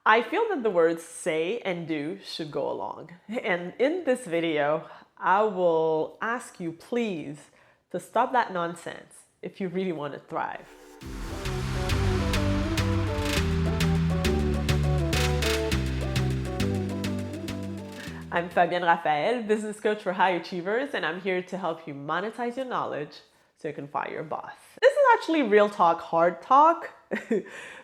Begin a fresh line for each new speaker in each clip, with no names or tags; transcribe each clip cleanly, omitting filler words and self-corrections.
I feel that the words say and do should go along. And in this video, I will ask you please to stop that nonsense if you really want to thrive. I'm Fabienne Raphaël, business coach for high achievers, and I'm here to help you monetize your knowledge so you can fire your boss. This is actually real talk, hard talk,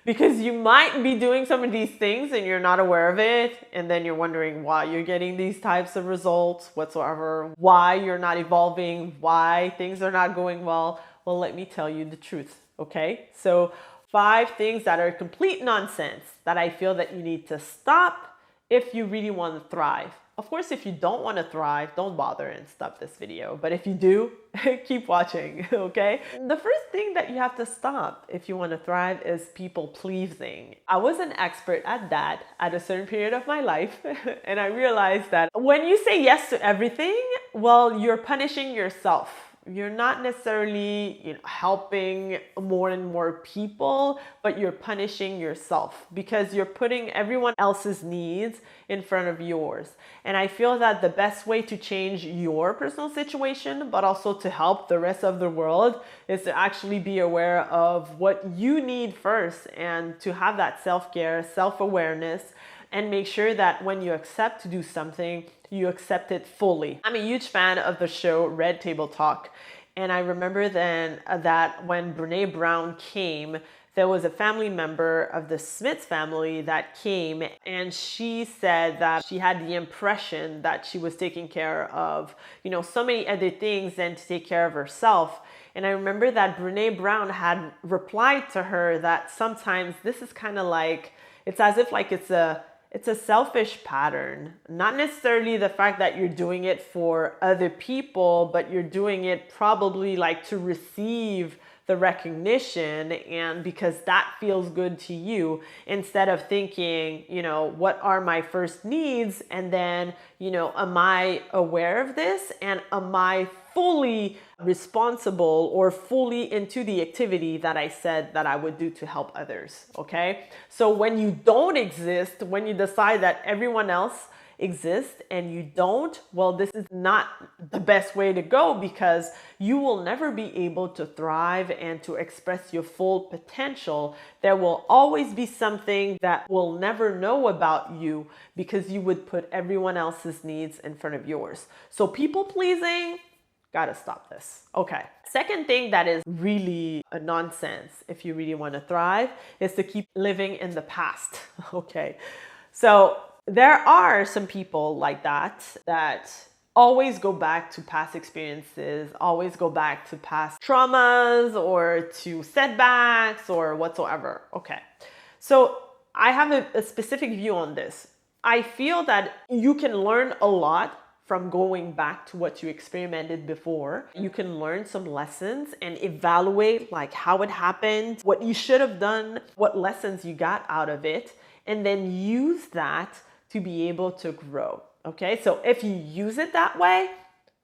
because you might be doing some of these things and you're not aware of it, and then you're wondering why you're getting these types of results whatsoever, why you're not evolving, why things are not going well. Well, let me tell you the truth, okay? So 5 things that are complete nonsense that I feel that you need to stop if you really want to thrive. Of course, if you don't want to thrive, don't bother and stop this video. But if you do, keep watching, okay? The first thing that you have to stop if you want to thrive is people pleasing. I was an expert at that at a certain period of my life. And I realized that when you say yes to everything, well, you're punishing yourself. You're not necessarily, helping more and more people, but you're punishing yourself because you're putting everyone else's needs in front of yours. And I feel that the best way to change your personal situation, but also to help the rest of the world, is to actually be aware of what you need first and to have that self-care, self-awareness, and make sure that when you accept to do something, you accept it fully. I'm a huge fan of the show Red Table Talk. And I remember then that when Brene Brown came, there was a family member of the Smiths family that came, and she said that she had the impression that she was taking care of, so many other things than to take care of herself. And I remember that Brene Brown had replied to her that sometimes this is kind of like, it's as if like it's a selfish pattern, not necessarily the fact that you're doing it for other people, but you're doing it probably like to receive the recognition and because that feels good to you, instead of thinking, what are my first needs? And then, am I aware of this? And am I fully responsible or fully into the activity that I said that I would do to help others, okay? So when you don't exist, when you decide that everyone else exists and you don't, well, this is not the best way to go because you will never be able to thrive and to express your full potential. There will always be something that we'll never know about you because you would put everyone else's needs in front of yours. So people pleasing, gotta stop this. Okay. Second thing that is really a nonsense if you really want to thrive is to keep living in the past. Okay. So there are some people like that always go back to past experiences, always go back to past traumas or to setbacks or whatsoever. Okay. So I have a specific view on this. I feel that you can learn a lot from going back to what you experimented before. You can learn some lessons and evaluate like how it happened, what you should have done, what lessons you got out of it, and then use that to be able to grow. Okay, so if you use it that way,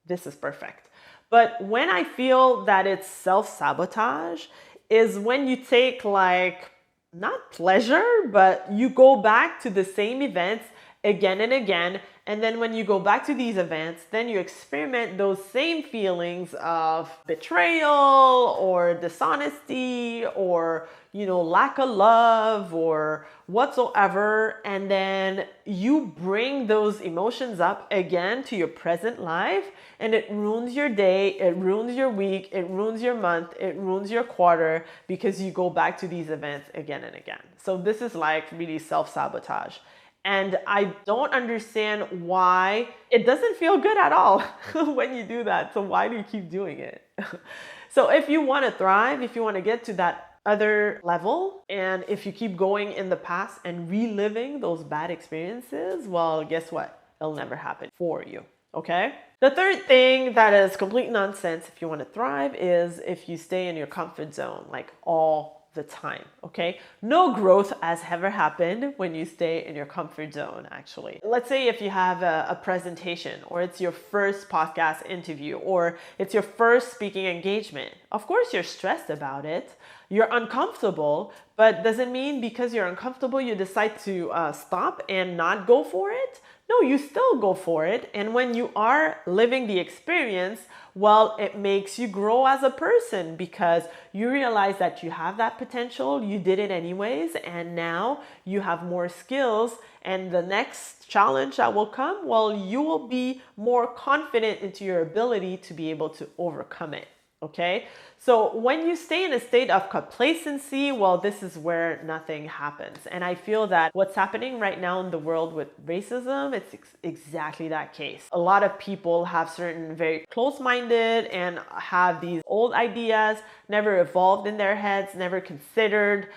this is perfect. But when I feel that it's self-sabotage is when you take like, not pleasure, but you go back to the same events again and again. And then when you go back to these events, then you experiment those same feelings of betrayal or dishonesty or, lack of love or whatsoever. And then you bring those emotions up again to your present life and it ruins your day, it ruins your week, it ruins your month, it ruins your quarter because you go back to these events again and again. So this is like really self-sabotage. And I don't understand why it doesn't feel good at all when you do that. So why do you keep doing it? So if you want to thrive, if you want to get to that other level, and if you keep going in the past and reliving those bad experiences, well, guess what? It'll never happen for you. Okay? The third thing that is complete nonsense if you want to thrive is if you stay in your comfort zone, like all the time, okay? No growth has ever happened when you stay in your comfort zone, actually. Let's say if you have a presentation or it's your first podcast interview or it's your first speaking engagement. Of course, you're stressed about it. You're uncomfortable, but doesn't mean because you're uncomfortable, you decide to stop and not go for it. No, you still go for it. And when you are living the experience, well, it makes you grow as a person because you realize that you have that potential, you did it anyways, and now you have more skills. And the next challenge that will come, well, you will be more confident into your ability to be able to overcome it. Okay, so when you stay in a state of complacency, well, this is where nothing happens. And I feel that what's happening right now in the world with racism, it's exactly that case. A lot of people have certain very close-minded and have these old ideas, never evolved in their heads, never considered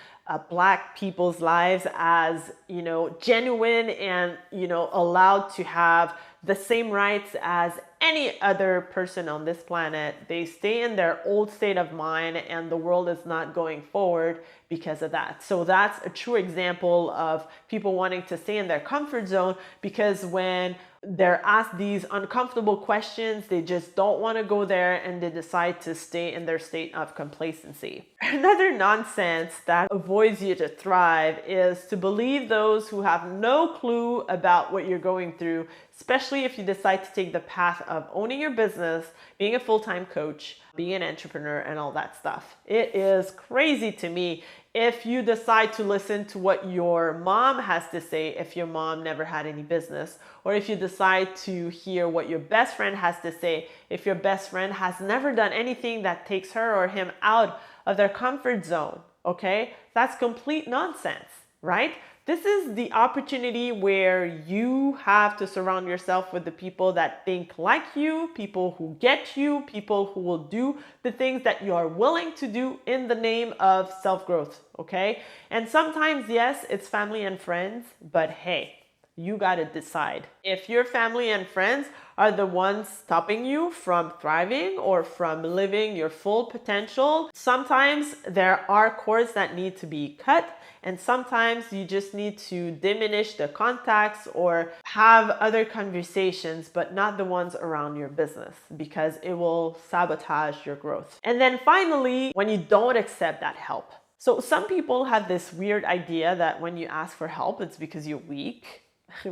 Black people's lives as, genuine and, allowed to have the same rights as any other person on this planet. They stay in their old state of mind and the world is not going forward because of that. So that's a true example of people wanting to stay in their comfort zone, because when they're asked these uncomfortable questions, they just don't want to go there and they decide to stay in their state of complacency. Another nonsense that avoids you to thrive is to believe those who have no clue about what you're going through, especially if you decide to take the path of owning your business, being a full-time coach, being an entrepreneur, and all that stuff. It is crazy to me if you decide to listen to what your mom has to say if your mom never had any business, or if you decide to hear what your best friend has to say if your best friend has never done anything that takes her or him out of their comfort zone. Okay? That's complete nonsense, right? This is the opportunity where you have to surround yourself with the people that think like you, people who get you, people who will do the things that you are willing to do in the name of self-growth, okay? And sometimes, yes, it's family and friends, but hey, you got to decide. If your family and friends are the ones stopping you from thriving or from living your full potential, sometimes there are cords that need to be cut. And sometimes you just need to diminish the contacts or have other conversations, but not the ones around your business, because it will sabotage your growth. And then finally, when you don't accept that help. So some people have this weird idea that when you ask for help, it's because you're weak.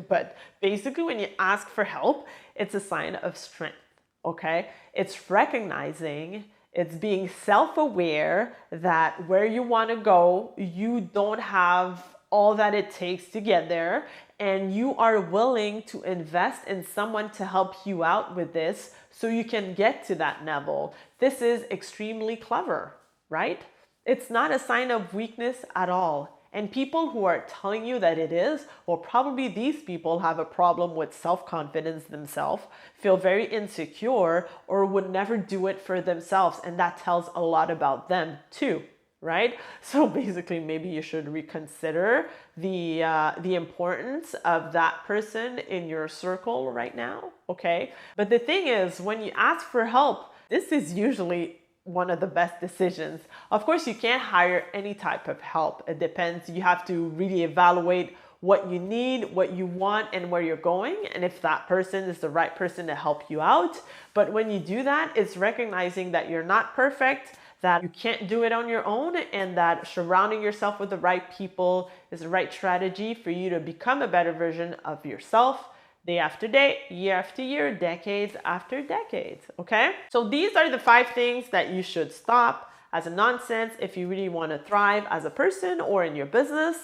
But basically, when you ask for help, it's a sign of strength, okay? It's recognizing, it's being self-aware that where you want to go, you don't have all that it takes to get there, and you are willing to invest in someone to help you out with this so you can get to that level. This is extremely clever, right? It's not a sign of weakness at all. And people who are telling you that it is, well, probably these people have a problem with self-confidence themselves, feel very insecure, or would never do it for themselves. And that tells a lot about them too, right? So basically, maybe you should reconsider the importance of that person in your circle right now, okay? But the thing is, when you ask for help, this is usually one of the best decisions. Of course, you can't hire any type of help. It depends. You have to really evaluate what you need, what you want, and where you're going, and if that person is the right person to help you out. But when you do that, it's recognizing that you're not perfect, that you can't do it on your own, and that surrounding yourself with the right people is the right strategy for you to become a better version of yourself, day after day, year after year, decades after decades, okay? So these are the 5 things that you should stop as a nonsense if you really want to thrive as a person or in your business.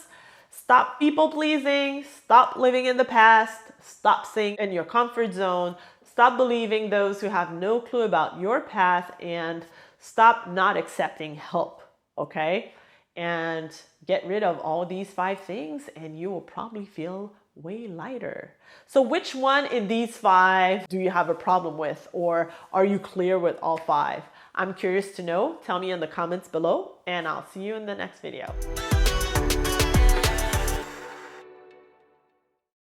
Stop people pleasing, stop living in the past, stop staying in your comfort zone, stop believing those who have no clue about your path, and stop not accepting help, okay? And get rid of all these 5 things and you will probably feel way lighter. So which one in these 5 do you have a problem with, or are you clear with all 5? I'm curious to know. Tell me in the comments below, and I'll see you in the next video.